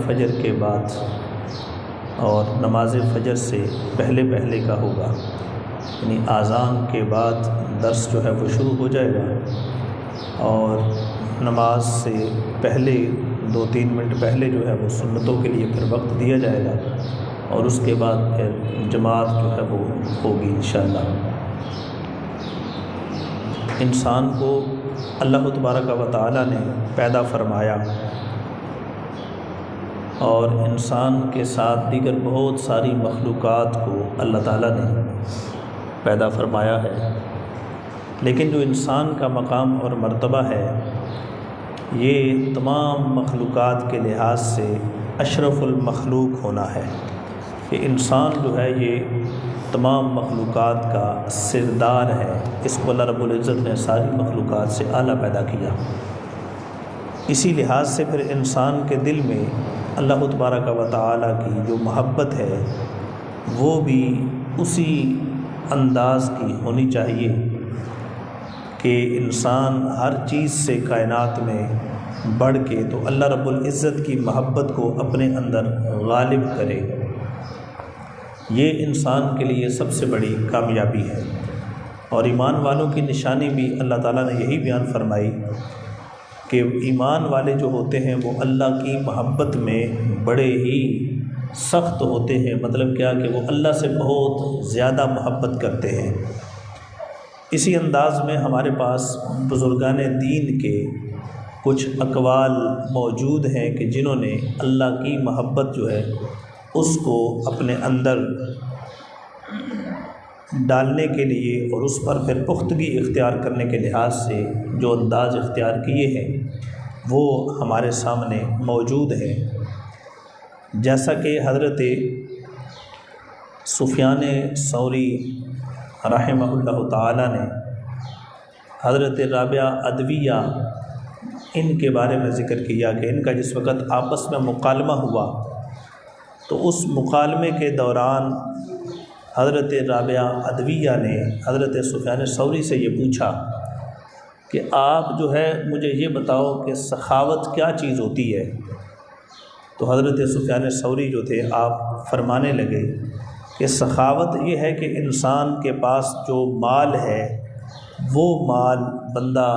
فجر کے بعد اور نماز فجر سے پہلے پہلے کا ہوگا، یعنی اذان کے بعد درس جو ہے وہ شروع ہو جائے گا اور نماز سے پہلے 2-3 منٹ پہلے جو ہے وہ سنتوں کے لیے پھر وقت دیا جائے گا اور اس کے بعد پھر جماعت جو ہے وہ ہوگی انشاءاللہ۔ انسان کو اللہ تبارک و تعالی نے پیدا فرمایا اور انسان کے ساتھ دیگر بہت ساری مخلوقات کو اللہ تعالیٰ نے پیدا فرمایا ہے، لیکن جو انسان کا مقام اور مرتبہ ہے یہ تمام مخلوقات کے لحاظ سے اشرف المخلوق ہونا ہے کہ انسان جو ہے یہ تمام مخلوقات کا سردار ہے، اس کو اللہ رب العزت نے ساری مخلوقات سے اعلیٰ پیدا کیا۔ اسی لحاظ سے پھر انسان کے دل میں اللہ تبارک و تعالیٰ کی جو محبت ہے وہ بھی اسی انداز کی ہونی چاہیے کہ انسان ہر چیز سے کائنات میں بڑھ کے تو اللہ رب العزت کی محبت کو اپنے اندر غالب کرے۔ یہ انسان کے لیے سب سے بڑی کامیابی ہے، اور ایمان والوں کی نشانی بھی اللہ تعالیٰ نے یہی بیان فرمائی کہ ایمان والے جو ہوتے ہیں وہ اللہ کی محبت میں بڑے ہی سخت ہوتے ہیں، مطلب کیا کہ وہ اللہ سے بہت زیادہ محبت کرتے ہیں۔ اسی انداز میں ہمارے پاس بزرگان دین کے کچھ اقوال موجود ہیں کہ جنہوں نے اللہ کی محبت جو ہے اس کو اپنے اندر ڈالنے کے لیے اور اس پر پھر پختگی اختیار کرنے کے لحاظ سے جو انداز اختیار کیے ہیں وہ ہمارے سامنے موجود ہیں، جیسا کہ حضرت سفیان ثوری رحمہ اللہ تعالی نے حضرت رابعہ ادویہ ان کے بارے میں ذکر کیا کہ ان کا جس وقت آپس میں مکالمہ ہوا تو اس مکالمے کے دوران حضرت رابعہ ادویہ نے حضرت سفیان ثوری سے یہ پوچھا کہ آپ جو ہے مجھے یہ بتاؤ کہ سخاوت کیا چیز ہوتی ہے؟ تو حضرت سفیان ثوری جو تھے آپ فرمانے لگے کہ سخاوت یہ ہے کہ انسان کے پاس جو مال ہے وہ مال بندہ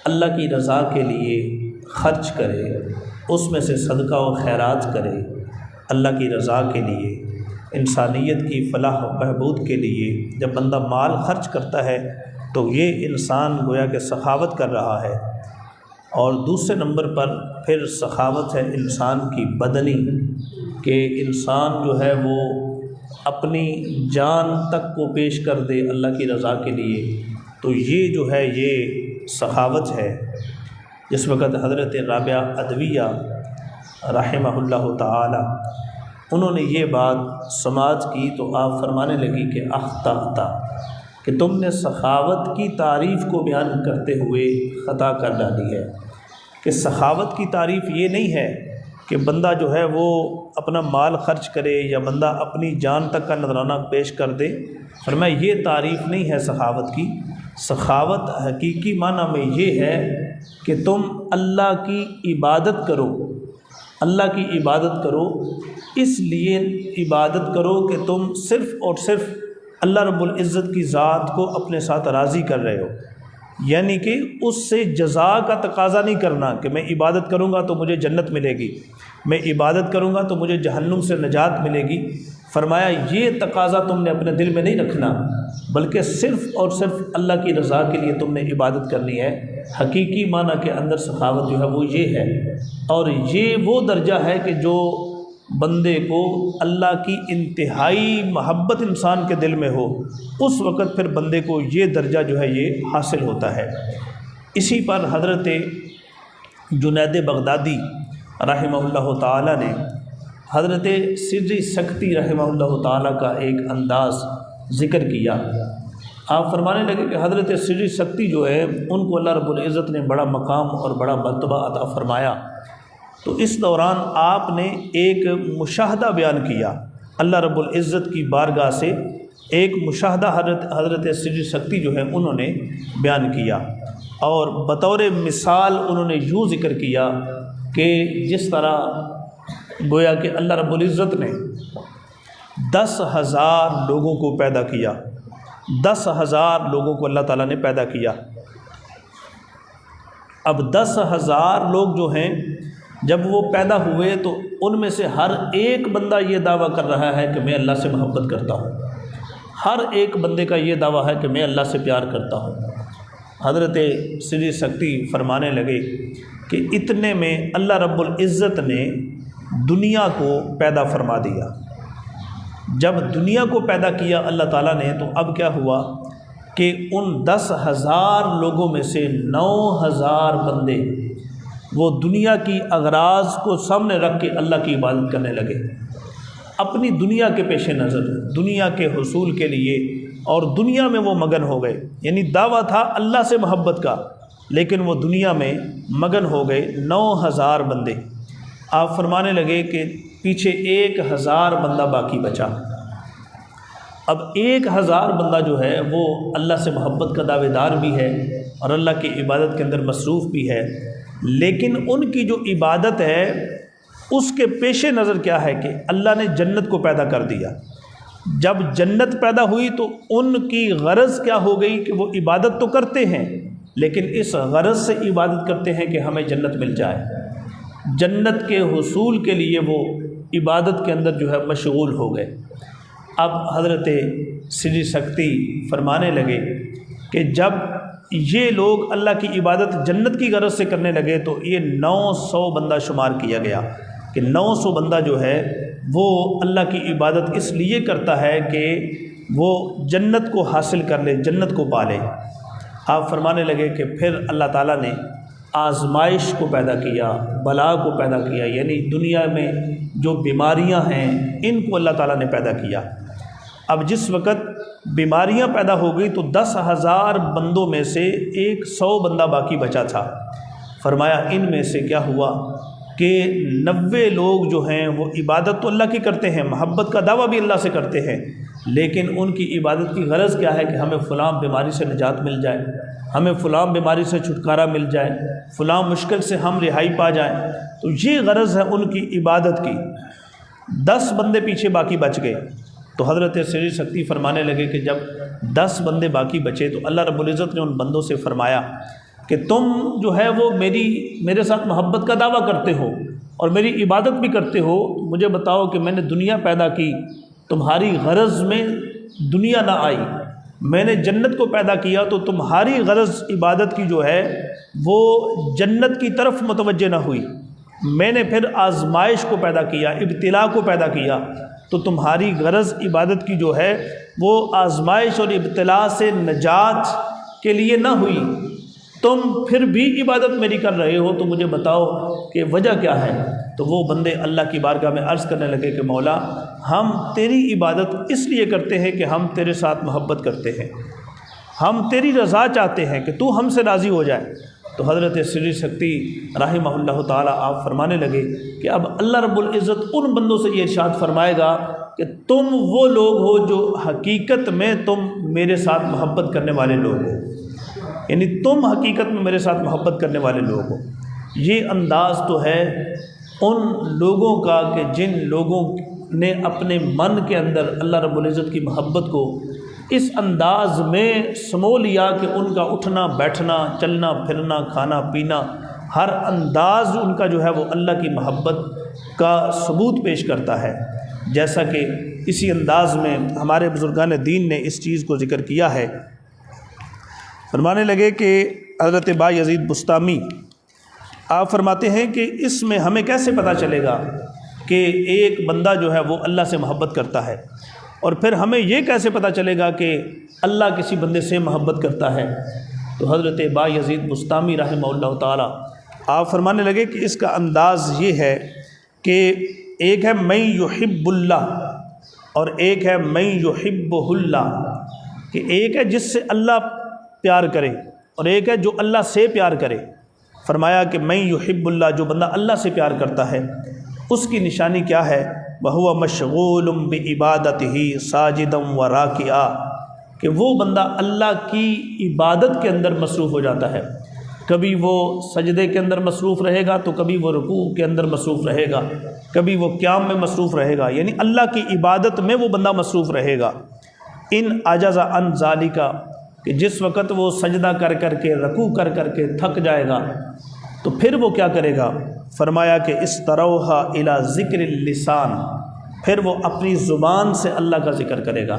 اللہ کی رضا کے لیے خرچ کرے، اس میں سے صدقہ و خیرات کرے، اللہ کی رضا کے لیے، انسانیت کی فلاح و بہبود کے لیے جب بندہ مال خرچ کرتا ہے تو یہ انسان گویا کہ سخاوت کر رہا ہے۔ اور دوسرے نمبر پر پھر سخاوت ہے انسان کی بدنی، کہ انسان جو ہے وہ اپنی جان تک کو پیش کر دے اللہ کی رضا کے لیے، تو یہ جو ہے یہ سخاوت ہے۔ جس وقت حضرت رابعہ ادویہ رحمہ اللہ تعالی انہوں نے یہ بات سماعت کی تو آپ فرمانے لگی کہ اخطأت، کہ تم نے سخاوت کی تعریف کو بیان کرتے ہوئے خطا کر ڈالی ہے، کہ سخاوت کی تعریف یہ نہیں ہے کہ بندہ جو ہے وہ اپنا مال خرچ کرے یا بندہ اپنی جان تک کا نذرانہ پیش کر دے، فرمایا یہ تعریف نہیں ہے سخاوت کی۔ سخاوت حقیقی معنی میں یہ ہے کہ تم اللہ کی عبادت کرو، اللہ کی عبادت کرو، اس لیے عبادت کرو کہ تم صرف اور صرف اللہ رب العزت کی ذات کو اپنے ساتھ راضی کر رہے ہو، یعنی کہ اس سے جزا کا تقاضا نہیں کرنا کہ میں عبادت کروں گا تو مجھے جنت ملے گی، میں عبادت کروں گا تو مجھے جہنم سے نجات ملے گی۔ فرمایا یہ تقاضا تم نے اپنے دل میں نہیں رکھنا، بلکہ صرف اور صرف اللہ کی رضا کے لیے تم نے عبادت کرنی ہے۔ حقیقی معنی کے اندر سخاوت جو ہے وہ یہ ہے، اور یہ وہ درجہ ہے کہ جو بندے کو اللہ کی انتہائی محبت انسان کے دل میں ہو، اس وقت پھر بندے کو یہ درجہ جو ہے یہ حاصل ہوتا ہے۔ اسی پر حضرت جنید بغدادی رحمہ اللہ تعالی نے حضرت سری سکتی رحمہ اللہ تعالی کا ایک انداز ذکر کیا۔ آپ فرمانے لگے کہ حضرت سری سکتی جو ہے ان کو اللہ رب العزت نے بڑا مقام اور بڑا مرتبہ عطا فرمایا، تو اس دوران آپ نے ایک مشاہدہ بیان کیا، اللہ رب العزت کی بارگاہ سے ایک مشاہدہ حضرت سری سکتی جو ہے انہوں نے بیان کیا، اور بطور مثال انہوں نے یوں ذکر کیا کہ جس طرح گویا کہ اللہ رب العزت نے 10,000 لوگوں کو پیدا کیا، 10,000 لوگوں کو اللہ تعالیٰ نے پیدا کیا۔ اب 10,000 لوگ جو ہیں جب وہ پیدا ہوئے تو ان میں سے ہر ایک بندہ یہ دعویٰ کر رہا ہے کہ میں اللہ سے محبت کرتا ہوں، ہر ایک بندے کا یہ دعویٰ ہے کہ میں اللہ سے پیار کرتا ہوں۔ حضرت سری سکتی فرمانے لگے کہ اتنے میں اللہ رب العزت نے دنیا کو پیدا فرما دیا۔ جب دنیا کو پیدا کیا اللہ تعالیٰ نے تو اب کیا ہوا کہ ان 10,000 لوگوں میں سے 9,000 بندے وہ دنیا کی اغراض کو سامنے رکھ کے اللہ کی عبادت کرنے لگے، اپنی دنیا کے پیش نظر، دنیا کے حصول کے لیے، اور دنیا میں وہ مگن ہو گئے۔ یعنی دعویٰ تھا اللہ سے محبت کا، لیکن وہ دنیا میں مگن ہو گئے 9,000 بندے۔ آپ فرمانے لگے کہ پیچھے 1,000 بندہ باقی بچا۔ اب 1,000 بندہ جو ہے وہ اللہ سے محبت کا دعوے دار بھی ہے اور اللہ کی عبادت کے اندر مصروف بھی ہے، لیکن ان کی جو عبادت ہے اس کے پیش نظر کیا ہے کہ اللہ نے جنت کو پیدا کر دیا۔ جب جنت پیدا ہوئی تو ان کی غرض کیا ہو گئی کہ وہ عبادت تو کرتے ہیں، لیکن اس غرض سے عبادت کرتے ہیں کہ ہمیں جنت مل جائے۔ جنت کے حصول کے لیے وہ عبادت کے اندر جو ہے مشغول ہو گئے۔ اب حضرت سری سکتی فرمانے لگے کہ جب یہ لوگ اللہ کی عبادت جنت کی غرض سے کرنے لگے تو یہ 900 بندہ شمار کیا گیا کہ 900 بندہ جو ہے وہ اللہ کی عبادت اس لیے کرتا ہے کہ وہ جنت کو حاصل کر لے، جنت کو پالے۔ آپ فرمانے لگے کہ پھر اللہ تعالیٰ نے آزمائش کو پیدا کیا، بلا کو پیدا کیا، یعنی دنیا میں جو بیماریاں ہیں ان کو اللہ تعالیٰ نے پیدا کیا۔ اب جس وقت بیماریاں پیدا ہو گئی تو 10,000 بندوں میں سے 100 بندہ باقی بچا تھا۔ فرمایا ان میں سے کیا ہوا کہ 90 لوگ جو ہیں وہ عبادت تو اللہ کی کرتے ہیں، محبت کا دعویٰ بھی اللہ سے کرتے ہیں، لیکن ان کی عبادت کی غرض کیا ہے کہ ہمیں فلاں بیماری سے نجات مل جائے، ہمیں فلاں بیماری سے چھٹکارا مل جائے، فلاں مشکل سے ہم رہائی پا جائیں۔ تو یہ غرض ہے ان کی عبادت کی۔ 10 بندے پیچھے باقی بچ گئے تو حضرت سری سکتی فرمانے لگے کہ جب 10 بندے باقی بچے تو اللہ رب العزت نے ان بندوں سے فرمایا کہ تم جو ہے وہ میرے ساتھ محبت کا دعویٰ کرتے ہو اور میری عبادت بھی کرتے ہو، مجھے بتاؤ کہ میں نے دنیا پیدا کی، تمہاری غرض میں دنیا نہ آئی، میں نے جنت کو پیدا کیا تو تمہاری غرض عبادت کی جو ہے وہ جنت کی طرف متوجہ نہ ہوئی، میں نے پھر آزمائش کو پیدا کیا، ابتلا کو پیدا کیا، تو تمہاری غرض عبادت کی جو ہے وہ آزمائش اور ابتلا سے نجات کے لیے نہ ہوئی، تم پھر بھی عبادت میری کر رہے ہو، تو مجھے بتاؤ کہ وجہ کیا ہے؟ تو وہ بندے اللہ کی بارگاہ میں عرض کرنے لگے کہ مولا ہم تیری عبادت اس لیے کرتے ہیں کہ ہم تیرے ساتھ محبت کرتے ہیں، ہم تیری رضا چاہتے ہیں کہ تو ہم سے راضی ہو جائے۔ تو حضرت سری سکتی رحمہ اللہ تعالیٰ آپ فرمانے لگے کہ اب اللہ رب العزت ان بندوں سے یہ ارشاد فرمائے گا کہ تم وہ لوگ ہو جو حقیقت میں تم میرے ساتھ محبت کرنے والے لوگ ہو، یعنی تم حقیقت میں میرے ساتھ محبت کرنے والے لوگ ہو۔ یہ انداز تو ہے ان لوگوں کا کہ جن لوگوں نے اپنے من کے اندر اللہ رب العزت کی محبت کو اس انداز میں سمو لیا کہ ان کا اٹھنا بیٹھنا، چلنا پھرنا، کھانا پینا، ہر انداز ان کا جو ہے وہ اللہ کی محبت کا ثبوت پیش کرتا ہے۔ جیسا کہ اسی انداز میں ہمارے بزرگان دین نے اس چیز کو ذکر کیا ہے۔ فرمانے لگے کہ حضرت با یزید بستامی آپ فرماتے ہیں کہ اس میں ہمیں کیسے پتہ چلے گا کہ ایک بندہ جو ہے وہ اللہ سے محبت کرتا ہے، اور پھر ہمیں یہ کیسے پتہ چلے گا کہ اللہ کسی بندے سے محبت کرتا ہے؟ تو حضرت با یزید بستامی رحمہ اللہ تعالیٰ آپ فرمانے لگے کہ اس کا انداز یہ ہے کہ ایک ہے من یحب اللہ اور ایک ہے من یحبہ اللہ، کہ ایک ہے جس سے اللہ پیار کرے اور ایک ہے جو اللہ سے پیار کرے۔ فرمایا کہ من یحب اللہ، جو بندہ اللہ سے پیار کرتا ہے اس کی نشانی کیا ہے؟ وَهُوَ مَشْغُولٌ بِعِبَادَتِهِ سَاجِدًا وَرَاكِعًا، کہ وہ بندہ اللہ کی عبادت کے اندر مصروف ہو جاتا ہے، کبھی وہ سجدے کے اندر مصروف رہے گا تو کبھی وہ رکوع کے اندر مصروف رہے گا، کبھی وہ قیام میں مصروف رہے گا، یعنی اللہ کی عبادت میں وہ بندہ مصروف رہے گا۔ ان عجز عن ذالک، کہ جس وقت وہ سجدہ کر کر کے رکوع کر کر کے تھک جائے گا تو پھر وہ کیا کرے گا؟ فرمایا کہ استروحا الی ذکر اللسان، پھر وہ اپنی زبان سے اللہ کا ذکر کرے گا،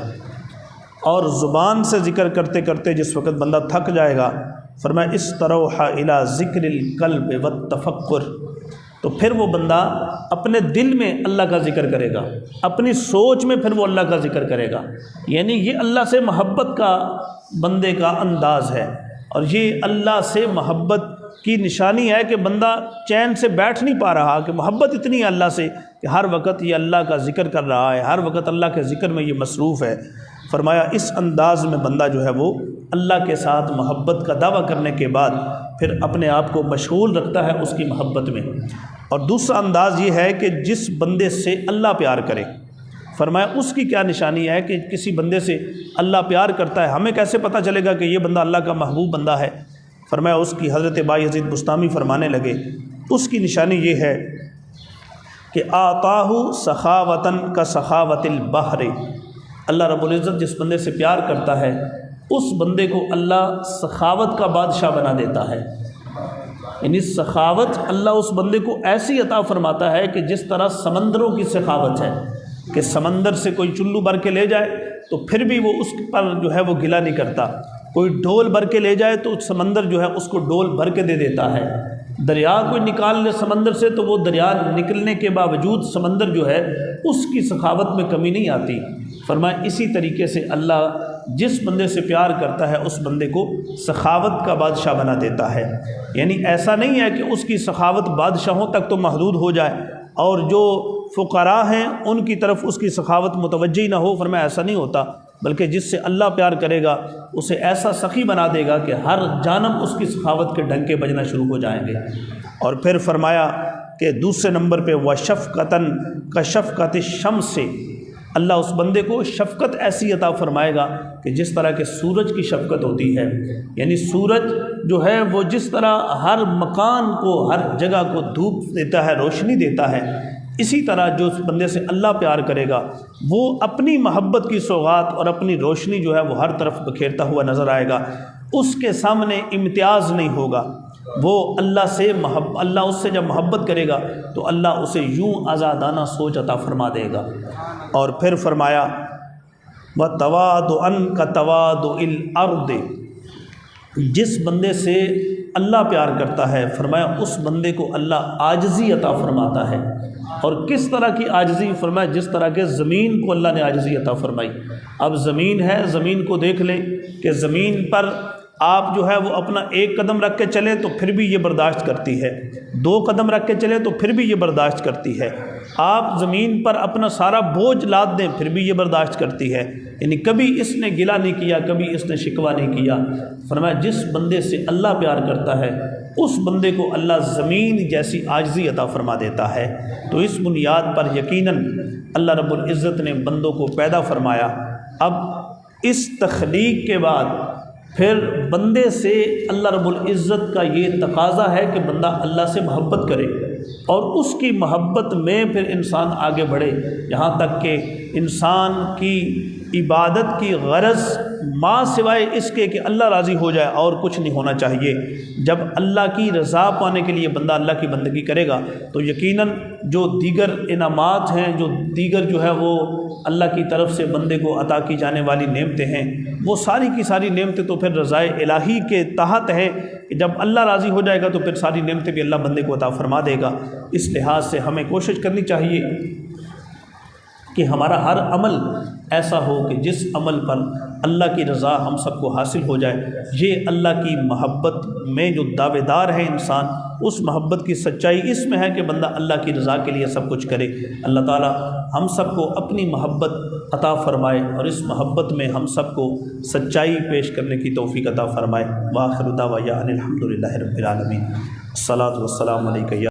اور زبان سے ذکر کرتے کرتے جس وقت بندہ تھک جائے گا، فرمایا استروحا الی ذکر القلب والتفکر، تو پھر وہ بندہ اپنے دل میں اللہ کا ذکر کرے گا، اپنی سوچ میں پھر وہ اللہ کا ذکر کرے گا۔ یعنی یہ اللہ سے محبت کا بندے کا انداز ہے، اور یہ اللہ سے محبت کی نشانی ہے کہ بندہ چین سے بیٹھ نہیں پا رہا، کہ محبت اتنی ہے اللہ سے کہ ہر وقت یہ اللہ کا ذکر کر رہا ہے، ہر وقت اللہ کے ذکر میں یہ مصروف ہے۔ فرمایا اس انداز میں بندہ جو ہے وہ اللہ کے ساتھ محبت کا دعویٰ کرنے کے بعد پھر اپنے آپ کو مشغول رکھتا ہے اس کی محبت میں۔ اور دوسرا انداز یہ ہے کہ جس بندے سے اللہ پیار کرے، فرمایا اس کی کیا نشانی ہے کہ کسی بندے سے اللہ پیار کرتا ہے، ہمیں کیسے پتہ چلے گا کہ یہ بندہ اللہ کا محبوب بندہ ہے؟ فرمایا اس کی حضرت بایزید بستامی فرمانے لگے اس کی نشانی یہ ہے کہ آتاہ سخاوتاً کا سخاوت البحر، اللہ رب العزت جس بندے سے پیار کرتا ہے اس بندے کو اللہ سخاوت کا بادشاہ بنا دیتا ہے۔ یعنی سخاوت اللہ اس بندے کو ایسی عطا فرماتا ہے کہ جس طرح سمندروں کی سخاوت ہے کہ سمندر سے کوئی چلو بھر کے لے جائے تو پھر بھی وہ اس پر جو ہے وہ گلہ نہیں کرتا، کوئی ڈول بھر کے لے جائے تو سمندر جو ہے اس کو ڈول بھر کے دے دیتا ہے، دریا کوئی نکال لے سمندر سے تو وہ دریا نکلنے کے باوجود سمندر جو ہے اس کی سخاوت میں کمی نہیں آتی۔ فرمایا اسی طریقے سے اللہ جس بندے سے پیار کرتا ہے اس بندے کو سخاوت کا بادشاہ بنا دیتا ہے۔ یعنی ایسا نہیں ہے کہ اس کی سخاوت بادشاہوں تک تو محدود ہو جائے اور جو فقراء ہیں ان کی طرف اس کی سخاوت متوجہ نہ ہو، فرمایا ایسا نہیں ہوتا، بلکہ جس سے اللہ پیار کرے گا اسے ایسا سخی بنا دے گا کہ ہر جانب اس کی سخاوت کے ڈنکے بجنا شروع ہو جائیں گے۔ اور پھر فرمایا کہ دوسرے نمبر پہ وشفقتاً کا شفقت الشمس سے، اللہ اس بندے کو شفقت ایسی عطا فرمائے گا کہ جس طرح کہ سورج کی شفقت ہوتی ہے، یعنی سورج جو ہے وہ جس طرح ہر مکان کو ہر جگہ کو دھوپ دیتا ہے، روشنی دیتا ہے، اسی طرح جو اس بندے سے اللہ پیار کرے گا وہ اپنی محبت کی سوغات اور اپنی روشنی جو ہے وہ ہر طرف بکھیرتا ہوا نظر آئے گا، اس کے سامنے امتیاز نہیں ہوگا، وہ اللہ سے اللہ اس سے جب محبت کرے گا تو اللہ اسے یوں آزادانہ سوچ عطا فرما دے گا۔ اور پھر فرمایا وَتَوَاضُعًا كَتَوَاضُعِ الْأَرْضِ، جس بندے سے اللہ پیار کرتا ہے فرمایا اس بندے کو اللہ عاجزی عطا فرماتا ہے۔ اور کس طرح کی عاجزی؟ فرمایا جس طرح کے زمین کو اللہ نے عاجزی عطا فرمائی۔ اب زمین ہے، زمین کو دیکھ لیں کہ زمین پر آپ جو ہے وہ اپنا ایک قدم رکھ کے چلیں تو پھر بھی یہ برداشت کرتی ہے، دو قدم رکھ کے چلیں تو پھر بھی یہ برداشت کرتی ہے، آپ زمین پر اپنا سارا بوجھ لاد دیں پھر بھی یہ برداشت کرتی ہے، یعنی کبھی اس نے گلہ نہیں کیا، کبھی اس نے شکوہ نہیں کیا۔ فرمایا جس بندے سے اللہ پیار کرتا ہے اس بندے کو اللہ زمین جیسی عاجزی عطا فرما دیتا ہے۔ تو اس بنیاد پر یقیناً اللہ رب العزت نے بندوں کو پیدا فرمایا۔ اب اس تخلیق کے بعد پھر بندے سے اللہ رب العزت کا یہ تقاضا ہے کہ بندہ اللہ سے محبت کرے اور اس کی محبت میں پھر انسان آگے بڑھے، یہاں تک کہ انسان کی عبادت کی غرض ما سوائے اس کے کہ اللہ راضی ہو جائے اور کچھ نہیں ہونا چاہیے۔ جب اللہ کی رضا پانے کے لیے بندہ اللہ کی بندگی کرے گا تو یقیناً جو دیگر انعامات ہیں، جو دیگر جو ہے وہ اللہ کی طرف سے بندے کو عطا کی جانے والی نعمتیں ہیں، وہ ساری کی ساری نعمتیں تو پھر رضائے الہی کے تحت ہے کہ جب اللہ راضی ہو جائے گا تو پھر ساری نعمتیں بھی اللہ بندے کو عطا فرما دے گا۔ اس لحاظ سے ہمیں کوشش کرنی چاہیے کہ ہمارا ہر عمل ایسا ہو کہ جس عمل پر اللہ کی رضا ہم سب کو حاصل ہو جائے۔ یہ اللہ کی محبت میں جو دعوے دار ہے انسان، اس محبت کی سچائی اس میں ہے کہ بندہ اللہ کی رضا کے لیے سب کچھ کرے۔ اللہ تعالی ہم سب کو اپنی محبت عطا فرمائے اور اس محبت میں ہم سب کو سچائی پیش کرنے کی توفیق عطا فرمائے۔ وآخر دعوانا الحمد للہ رب العالمین۔ الصلاۃ والسلام علیک یا